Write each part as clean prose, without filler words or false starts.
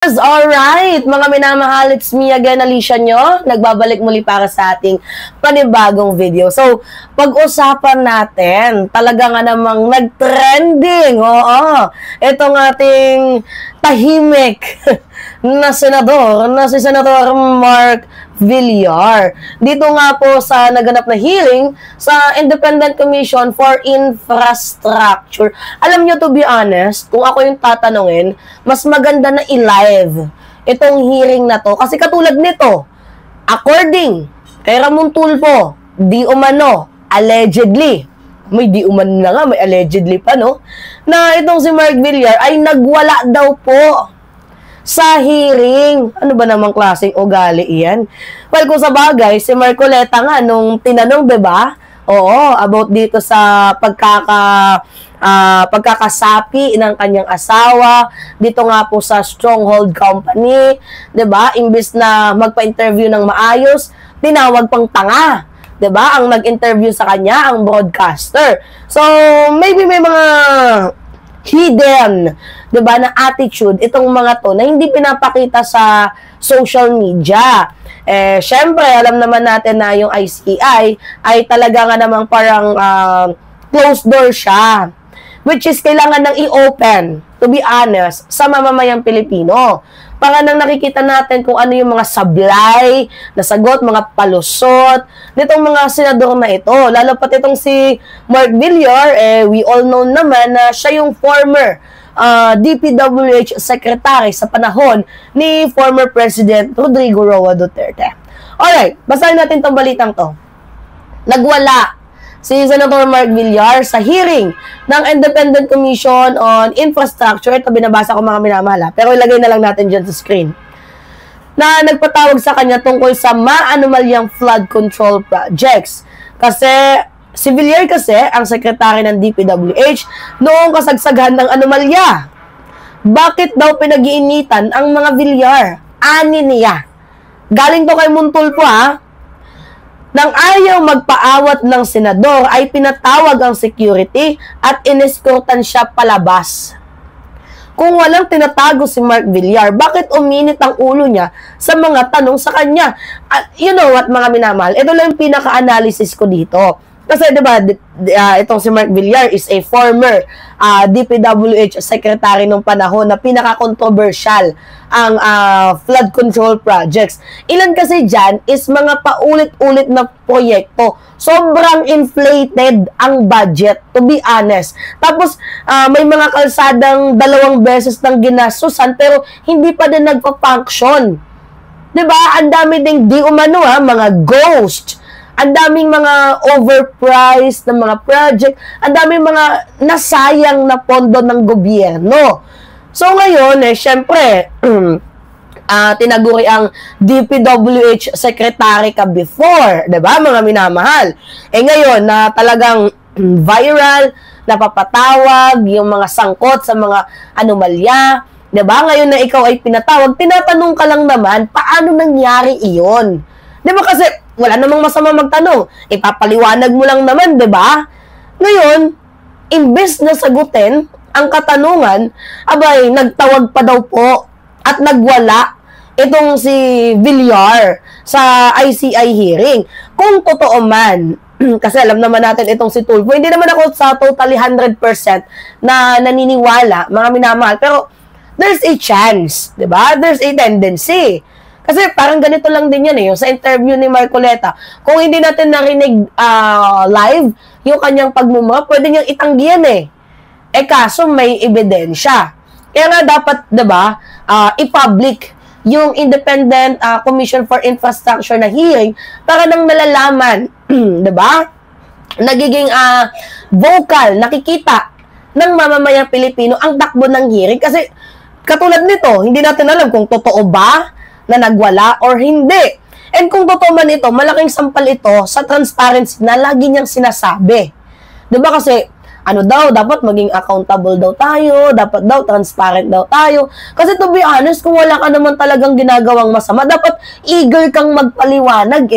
Alright, mga minamahal, it's me again, Alicia nyo. Nagbabalik muli para sa ating panibagong video. So, pag-usapan natin, talaga nga namang nag-trending. Oo, itong ating tahimik na senador, na si Senator Mark Villar. Dito nga po sa naganap na hearing sa Independent Commission for Infrastructure. Alam nyo, to be honest, kung ako yung tatanungin, mas maganda na i-live itong hearing na to. Kasi katulad nito, according kay Ramon Tulfo, di umano, allegedly, may di umano na nga, may allegedly pa, no? Na itong si Mark Villar ay nagwala daw po sa hearing. Ano ba namang klaseng ugali iyan? Well, kung sa bagay, si Marcoleta nga, nung tinanong, diba? Oo, about dito sa pagkakasapi ng kanyang asawa, dito nga po sa Stronghold Company, diba? Imbis na magpa-interview ng maayos, tinawag pang tanga. Diba? Ang nag-interview sa kanya, ang broadcaster. So, maybe may mga hidden, diba, na attitude itong mga to na hindi pinapakita sa social media. Syempre, alam naman natin na yung ICI ay talaga nga namang parang closed door siya, which is kailangan nang i-open, to be honest, sa mamamayang Pilipino. Para nang nakikita natin kung ano yung mga sablay na sagot, mga palusot nitong mga senador na ito. Lalo pat itong si Mark Villar, we all know naman na siya yung former DPWH Secretary sa panahon ni former President Rodrigo Roa Duterte. Alright, basahin natin itong balitang to. Nagwala si Senator Mark Villar sa hearing ng Independent Commission on Infrastructure. Ito binabasa ko mga minamahal, pero ilagay na lang natin dyan sa screen. Na nagpatawag sa kanya tungkol sa maanumalyang flood control projects. Kasi si Villar kasi ang sekretary ng DPWH noong kasagsagan ng anomalya. Bakit daw pinag-iinitan ang mga Villar? Ani niya. Galing to kay Montulfo, ha? Nang ayaw magpaawat ng senador, ay pinatawag ang security at ineskortan siya palabas. Kung walang tinatago si Mark Villar, bakit uminit ang ulo niya sa mga tanong sa kanya? You know what, mga minamahal? Ito lang yung pinaka-analysis ko dito. Kasi diba, itong si Mark Villar is a former DPWH secretary nung panahon na pinaka-controversial ang flood control projects. Ilan kasi dyan is mga paulit-ulit na proyekto. Sobrang inflated ang budget, to be honest. Tapos, may mga kalsadang 2 beses ng ginastusan pero hindi pa din nagpa-function. Diba? Ang dami ding di umano, mga ghost. Ang daming mga overpriced na mga project, ang daming mga nasayang na pondo ng gobyerno. So ngayon, syempre, tinaguri ang DPWH secretary ka before, 'di ba, mga minamahal? Ngayon na talagang viral, napapatawag yung mga sangkot sa mga anomalya, 'di ba? Ngayon na ikaw ay pinatawag, tinatanong ka lang naman, paano nangyari iyon? 'Di ba kasi wala namang masama magtanong. Ipapaliwanag mo lang naman, 'di ba? Ngayon, imbes na sagutin ang katanungan, abay, nagtawag pa daw po at nagwala itong si Villar sa ICI hearing. Kung totoo man, kasi alam naman natin itong si Tulfo, hindi naman ako sa totally 100% na naniniwala, mga minamahal, pero there's a chance, 'di ba? There's a tendency. Kasi parang ganito lang din yan yung sa interview ni Marcoleta. Kung hindi natin narinig live yung kanyang pagmumura, pwede niyang itanggihan kaso may ebidensya. Kaya nga dapat, diba, i-public yung Independent Commission for Infrastructure na hearing para nang malalaman, diba, nagiging vocal, nakikita ng mamamayang Pilipino ang takbo ng hearing. Kasi katulad nito, hindi natin alam kung totoo ba na nagwala or hindi. And kung totoo man ito, malaking sampal ito sa transparency na lagi niyang sinasabi. Diba kasi, ano daw, dapat maging accountable daw tayo, dapat daw transparent daw tayo. Kasi to be honest, kung wala ka naman talagang ginagawang masama, dapat eager kang magpaliwanag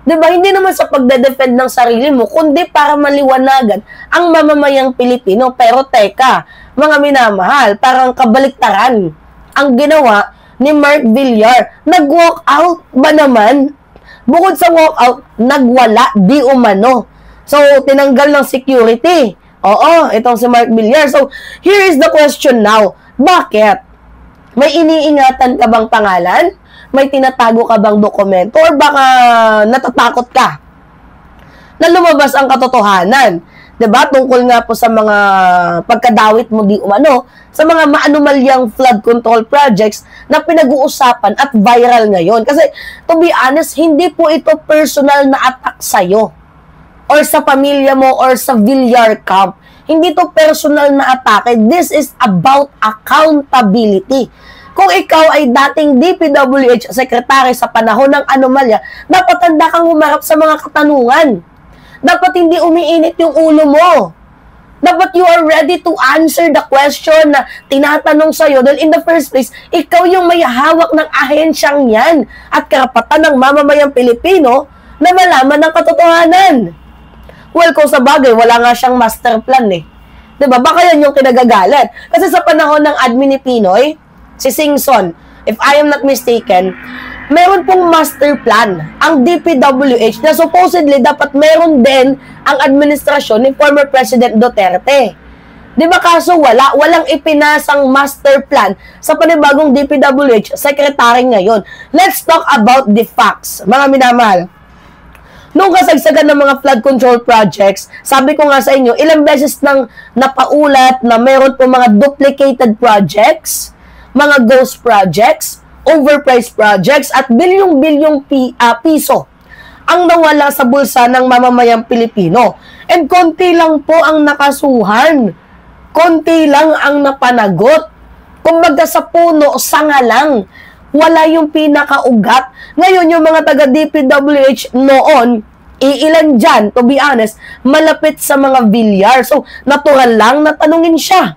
Diba? Hindi naman sa pagde-defend ng sarili mo, kundi para maliwanagan ang mamamayang Pilipino. Pero teka, mga minamahal, parang kabaliktaran ang ginawa ni Mark Villar. Nag-walk out ba naman? Bukod sa walk out, nagwala di umano. So, tinanggal ng security. Oo, itong si Mark Villar. So, here is the question now. Bakit? May iniingatan ka bang pangalan? May tinatago ka bang dokumento? Or baka natatakot ka na lumabas ang katotohanan? Diba? Tungkol nga po sa mga pagkadawit mo di umano, sa mga maanumalyang flood control projects na pinag-uusapan at viral ngayon. Kasi, to be honest, hindi po ito personal na attack sa'yo or sa pamilya mo or sa Villar camp. Hindi to personal na atake. This is about accountability. Kung ikaw ay dating DPWH secretary sa panahon ng anomalya, dapat handa kang humarap sa mga katanungan. Dapat hindi umiinit yung ulo mo. Dapat you are ready to answer the question na tinatanong sa'yo. Dahil in the first place, ikaw yung may hawak ng ahensyang yan at karapatan ng mamamayang Pilipino na malaman ng katotohanan. Well, kung sa bagay, wala nga siyang master plan eh. Diba? Baka yan yung kinagagalit. Kasi sa panahon ng admin ni Pinoy, si Singson, if I am not mistaken, meron pong master plan ang DPWH na supposedly dapat meron din ang administrasyon ni former President Duterte. Di ba kaso walang ipinasang master plan sa panibagong DPWH secretary ngayon. Let's talk about the facts, mga minamahal. Nung kasagsagan ng mga flood control projects, sabi ko nga sa inyo, ilang beses nang napaulat na meron po mga duplicated projects, mga ghost projects, overpriced projects, at bilyong-bilyong piso ang nawala sa bulsa ng mamamayang Pilipino. And konti lang po ang nakasuhan. Konti lang ang napanagot. Kumbaga sa puno, sanga lang. Wala yung pinakaugat. Ngayon, yung mga taga-DPWH noon, iilan dyan, to be honest, malapit sa mga Villar. So, natural lang na tanungin siya.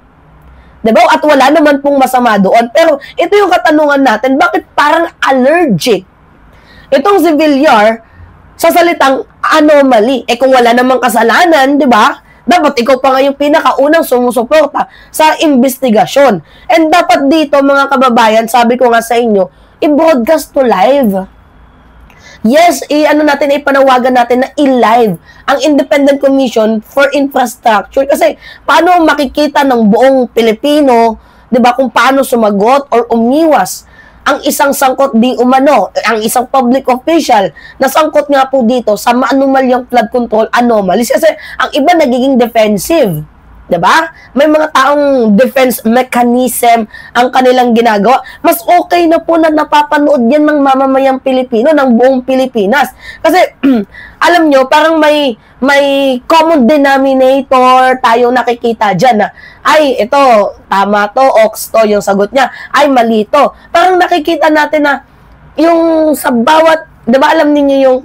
Diba? At wala naman pong masama doon. Pero ito yung katanungan natin, bakit parang allergic itong si Villar sa salitang anomaly? Eh kung wala namang kasalanan, di ba? Dapat ikaw pa nga yung pinakaunang sumusuporta sa investigasyon. And dapat dito, mga kababayan, sabi ko nga sa inyo, i-broadcast to live. Yes, ipanawagan natin na i-live ang Independent Commission for Infrastructure. Kasi paano makikita ng buong Pilipino, 'di ba, kung paano sumagot or umiwas ang isang sangkot di umano, ang isang public official na sangkot nga po dito sa maanumalyang flood control anomalies. Kasi ang iba nagiging defensive. Diba? May mga taong defense mechanism ang kanilang ginagawa. Mas okay na po na napapanood yan ng mamamayang Pilipino, ng buong Pilipinas. Kasi, alam nyo, parang may common denominator tayong nakikita dyan na, ay, ito, tama to, ox to, yung sagot niya, ay, mali to. Parang nakikita natin na, yung sa bawat, diba alam ninyo yung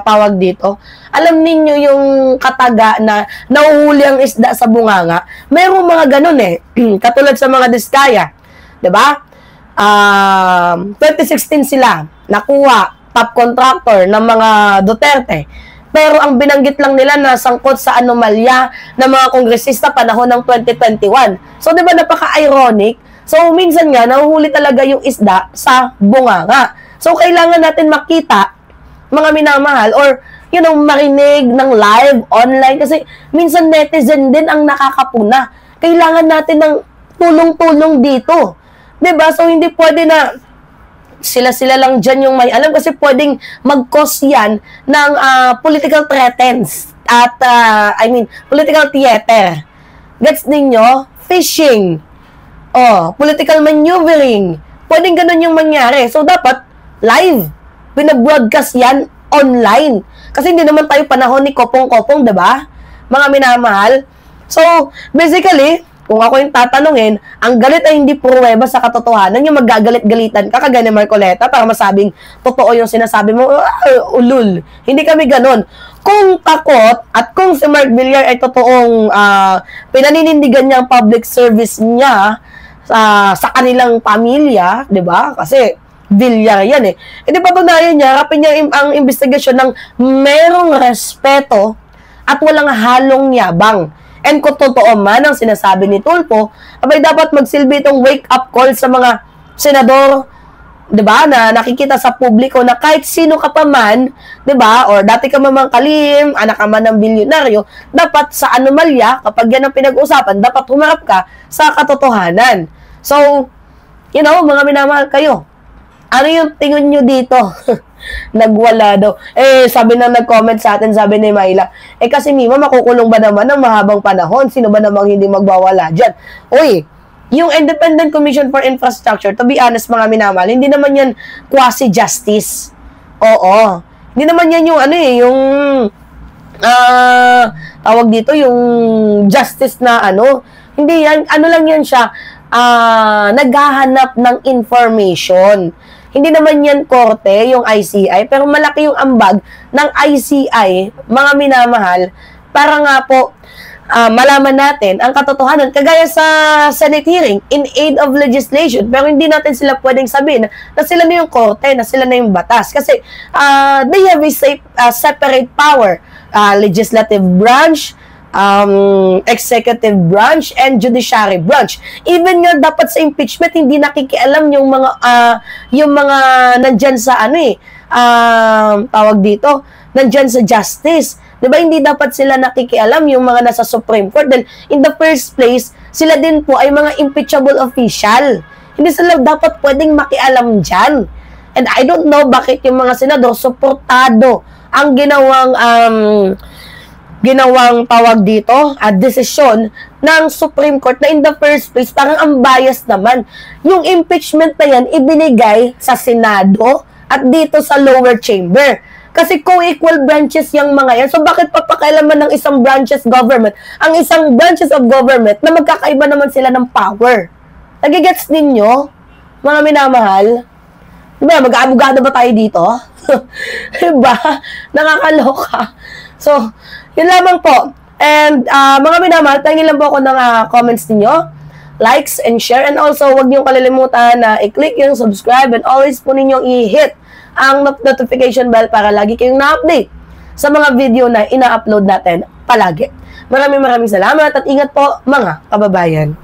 tawag dito? Alam ninyo yung kataga na nahuhuli ang isda sa bunganga? Mayroong mga ganun eh. Katulad sa mga Diskaya. Diba? 2016 sila nakuha top contractor ng mga Duterte. Pero ang binanggit lang nila na sangkot sa anomalya ng mga kongresista panahon ng 2021. So, diba napaka-ironic? So, minsan nga, nahuhuli talaga yung isda sa bunganga. So, kailangan natin makita, mga minamahal, or, marinig ng live, online, kasi minsan netizen din ang nakakapuna. Kailangan natin ng tulong-tulong dito. Diba? So, hindi pwede na sila-sila lang dyan yung may alam, kasi pwedeng mag-cause yan ng political threats at, political theater. Gets ninyo? Fishing. Political maneuvering. Pwedeng ganun yung mangyari. So, dapat live. Pinag-broadcast yan online. Kasi hindi naman tayo panahon ni kopong-kopong, diba? Mga minamahal. So, basically, kung ako yung tatanungin, ang galit ay hindi pruweba sa katotohanan. Yung maggagalit-galitan ka, kagaya ni Marcoleta, para masabing totoo yung sinasabi mo, ulul. Hindi kami ganun. Kung takot, at kung si Mark Villar ay totoong pinaninindigan niya ang public service niya sa kanilang pamilya, diba? Kasi, Villar yan eh. Hindi patunayan niya, harapin niya ang investigasyon ng merong respeto at walang halong yabang. And kung totoo man ang sinasabi ni Tulfo, abay dapat magsilbi itong wake-up call sa mga senador, 'di ba, na nakikita sa publiko na kahit sino ka pa man, 'di ba, or dati ka mamang kalim, anak ka man ng bilyonaryo, dapat sa anomalya, kapag yan ang pinag-usapan, dapat humarap ka sa katotohanan. So, you know, mga minamahal kayo, ano yung tingin nyo dito? Nagwala daw. Sabi na nag-comment sa atin, sabi ni Myla, kasi Mima, makukulong ba naman ng mahabang panahon? Sino ba namang hindi magbawala dyan? Uy, yung Independent Commission for Infrastructure, to be honest, mga minamahal, hindi naman yan quasi-justice. Oo. Hindi naman yan yung, tawag dito, yung justice na hindi yan, lang yan siya, naghahanap ng information. Hindi naman yan korte, yung ICI, pero malaki yung ambag ng ICI, mga minamahal, para nga po, malaman natin ang katotohanan, kagaya sa Senate hearing, in aid of legislation, pero hindi natin sila pwedeng sabihin na sila na yung korte, na sila na yung batas. Kasi they have a separate power, legislative branch, executive branch, and judiciary branch. Even nga dapat sa impeachment, hindi nakikialam yung mga nandyan sa tawag dito, nandyan sa justice. Diba, hindi dapat sila nakikialam yung mga nasa Supreme Court. Then, in the first place, sila din po ay mga impeachable official. Hindi sila dapat pwedeng makialam dyan. And I don't know bakit yung mga senador suportado ang ginawang tawag dito, desisyon ng Supreme Court na in the first place, parang ang bias naman. Yung impeachment na yan, ibinigay sa Senado at dito sa lower chamber. Kasi co-equal branches yung mga yan. So, bakit papakailaman ng isang branches government ang isang branches of government na magkakaiba naman sila ng power? Nagigets ninyo, mga minamahal? Diba, mag-aabogado ba tayo dito? Diba? Nakakaloka. So, yun lamang po. And, mga minamahal, tingin lang po ako ng comments ninyo, likes and share. And also, huwag niyong kalilimutan na i-click yung subscribe and always po ninyong i-hit ang notification bell para lagi kayong na-update sa mga video na ina-upload natin palagi. Maraming salamat at ingat po, mga kababayan.